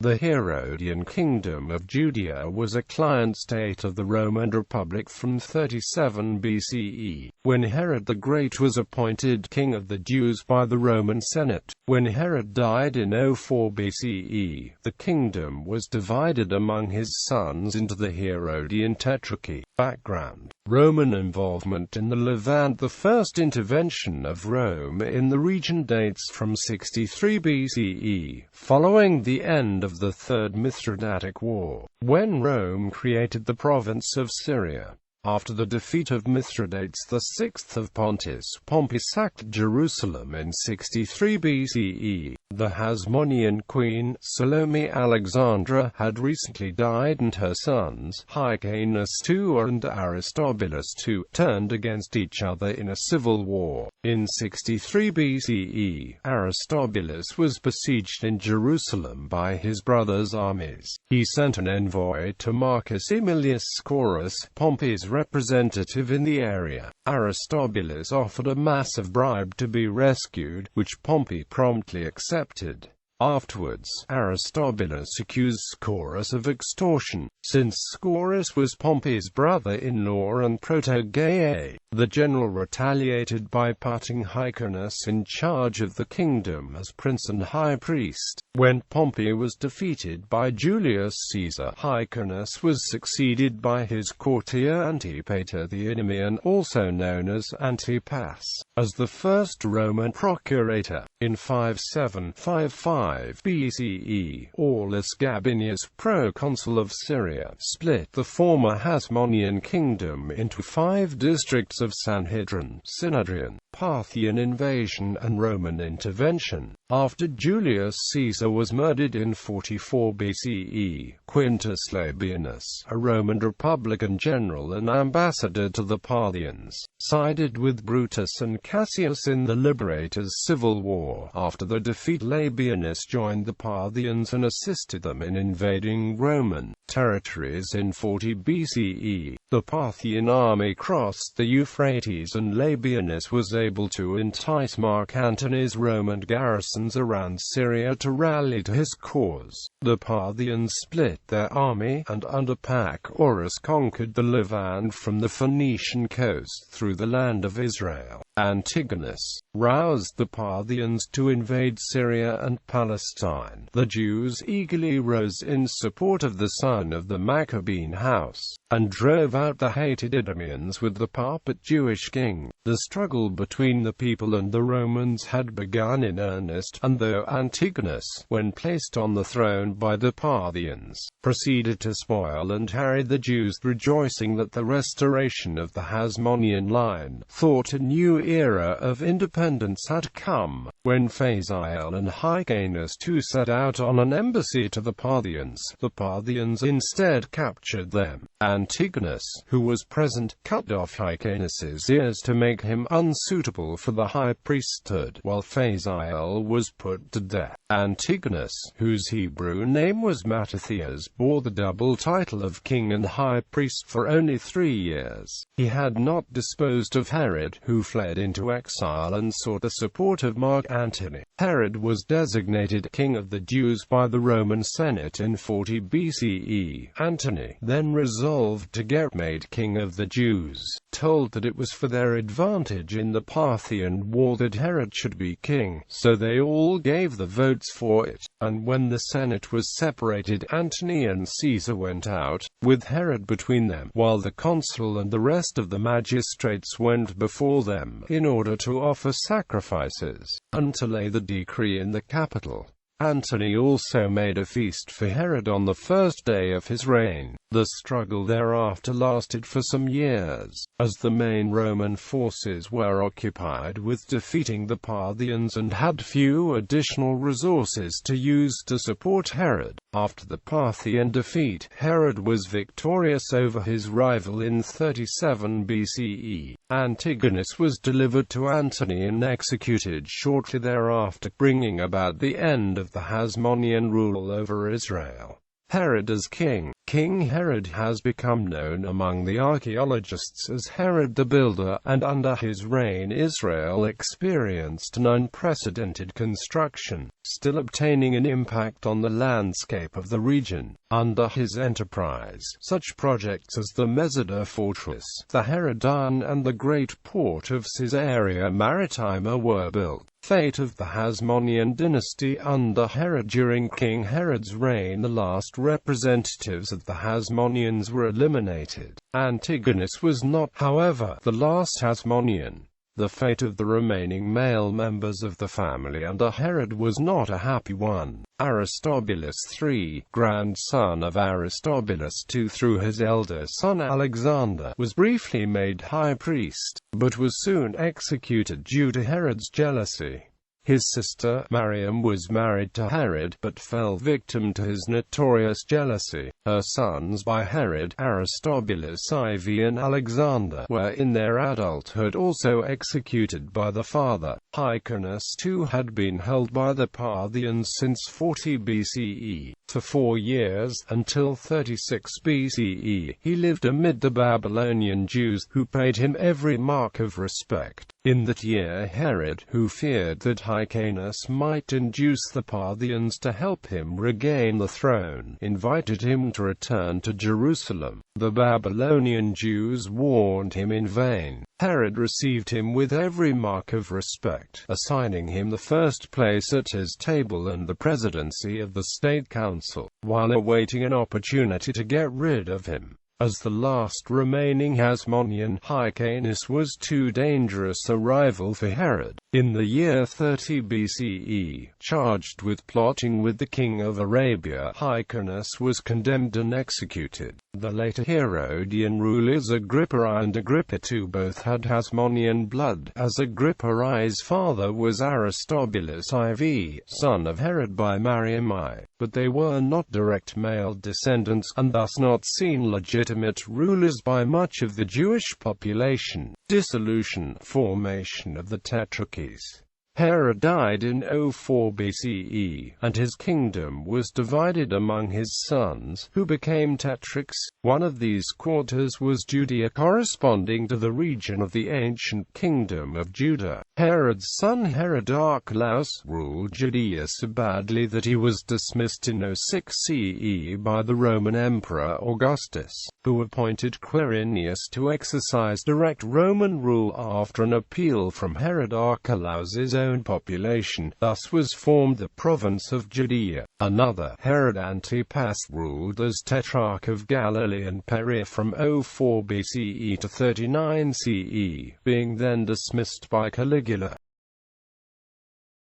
The Herodian kingdom of Judea was a client state of the Roman Republic from 37 BCE, when Herod the Great was appointed king of the Jews by the Roman Senate. When Herod died in 04 BCE, the kingdom was divided among his sons into the Herodian Tetrarchy. Background: Roman involvement in the Levant. The first intervention of Rome in the region dates from 63 BCE, following the end of the Third Mithridatic War, when Rome created the province of Syria. After the defeat of Mithridates VI of Pontus, Pompey sacked Jerusalem in 63 BCE. The Hasmonean queen, Salome Alexandra, had recently died, and her sons, Hyrcanus II and Aristobulus II, turned against each other in a civil war. In 63 BCE, Aristobulus was besieged in Jerusalem by his brother's armies. He sent an envoy to Marcus Aemilius Scaurus, Pompey's representative in the area. Aristobulus offered a massive bribe to be rescued, which Pompey promptly accepted. Afterwards, Aristobulus accused Scaurus of extortion, since Scaurus was Pompey's brother-in-law and protégé. The general retaliated by putting Hyrcanus in charge of the kingdom as prince and high priest. When Pompey was defeated by Julius Caesar, Hyrcanus was succeeded by his courtier Antipater the Enemian, also known as Antipas, as the first Roman procurator. In 5755 BCE, Aulus Gabinius, proconsul of Syria, split the former Hasmonean kingdom into 5 districts of Sanhedrin, Synedrian, Parthian invasion and Roman intervention. After Julius Caesar was murdered in 44 BCE, Quintus Labienus, a Roman Republican general and ambassador to the Parthians, sided with Brutus and Cassius in the Liberators' Civil War. After the defeat, Labienus joined the Parthians and assisted them in invading Roman territories in 40 BCE. The Parthian army crossed the Euphrates, and Labienus was able to entice Mark Antony's Roman garrisons around Syria to rally to his cause. The Parthians split their army, and under Pacorus conquered the Levant from the Phoenician coast through the land of Israel. Antigonus roused the Parthians to invade Syria and Palestine. The Jews eagerly rose in support of the son of the Maccabean house, and drove out the hated Idumeans with the puppet Jewish king. The struggle between the people and the Romans had begun in earnest, and though Antigonus, when placed on the throne by the Parthians, proceeded to spoil and harry the Jews, rejoicing that the restoration of the Hasmonean line, thought a new era of independence had come. When Phasael and Hyrcanus II set out on an embassy to the Parthians instead captured them. Antigonus, who was present, cut off Hyrcanus's ears to make him unsuitable for the high priesthood, while Phasael was put to death. Antigonus, whose Hebrew name was Mattathias, bore the double title of king and high priest for only 3 years. He had not disposed of Herod, who fled into exile and sought the support of Mark Antony. Herod was designated king of the Jews by the Roman Senate in 40 BCE. Antony then resolved to get made king of the Jews, told that it was for their advantage in the Parthian war that Herod should be king, so they all gave the votes for it. And when the Senate was separated, Antony and Caesar went out, with Herod between them, while the consul and the rest of the magistrates went before them, in order to offer sacrifices, and to lay the decree in the Capitol. Antony also made a feast for Herod on the first day of his reign. The struggle thereafter lasted for some years, as the main Roman forces were occupied with defeating the Parthians and had few additional resources to use to support Herod. After the Parthian defeat, Herod was victorious over his rival in 37 BCE. Antigonus was delivered to Antony and executed shortly thereafter, bringing about the end of the Hasmonean rule over Israel. Herod as king. King Herod has become known among the archaeologists as Herod the Builder, and under his reign Israel experienced an unprecedented construction, still obtaining an impact on the landscape of the region. Under his enterprise, such projects as the Masada Fortress, the Herodian and the Great Port of Caesarea Maritima were built. Fate of the Hasmonean dynasty under Herod. During King Herod's reign, the last representatives of the Hasmoneans were eliminated. Antigonus was not, however, the last Hasmonean. The fate of the remaining male members of the family under Herod was not a happy one. Aristobulus III, grandson of Aristobulus II through his elder son Alexander, was briefly made high priest, but was soon executed due to Herod's jealousy. His sister, Mariam, was married to Herod, but fell victim to his notorious jealousy. Her sons by Herod, Aristobulus IV and Alexander, were in their adulthood also executed by the father. Hyrcanus II had been held by the Parthians since 40 BCE. For 4 years, until 36 BCE, he lived amid the Babylonian Jews, who paid him every mark of respect. In that year Herod, who feared that Hyrcanus might induce the Parthians to help him regain the throne, invited him to return to Jerusalem. The Babylonian Jews warned him in vain. Herod received him with every mark of respect, assigning him the first place at his table and the presidency of the state council, while awaiting an opportunity to get rid of him. As the last remaining Hasmonean, Hyrcanus was too dangerous a rival for Herod. In the year 30 BCE, charged with plotting with the king of Arabia, Hyrcanus was condemned and executed. The later Herodian rulers Agrippa and Agrippa II both had Hasmonean blood, as Agrippa I's father was Aristobulus IV, son of Herod by Mariam I, but they were not direct male descendants, and thus not seen legitimate rulers by much of the Jewish population. Dissolution, formation of the Tetrarchies. Herod died in 04 BCE, and his kingdom was divided among his sons, who became tetrarchs. One of these quarters was Judea, corresponding to the region of the ancient kingdom of Judah. Herod's son Herod Archelaus ruled Judea so badly that he was dismissed in 06 CE by the Roman Emperor Augustus, who appointed Quirinius to exercise direct Roman rule after an appeal from Herod Archelaus's own population. Thus was formed the province of Judea. Another, Herod Antipas, ruled as Tetrarch of Galilee and Perea from 04 BCE to 39 CE, being then dismissed by Caligula.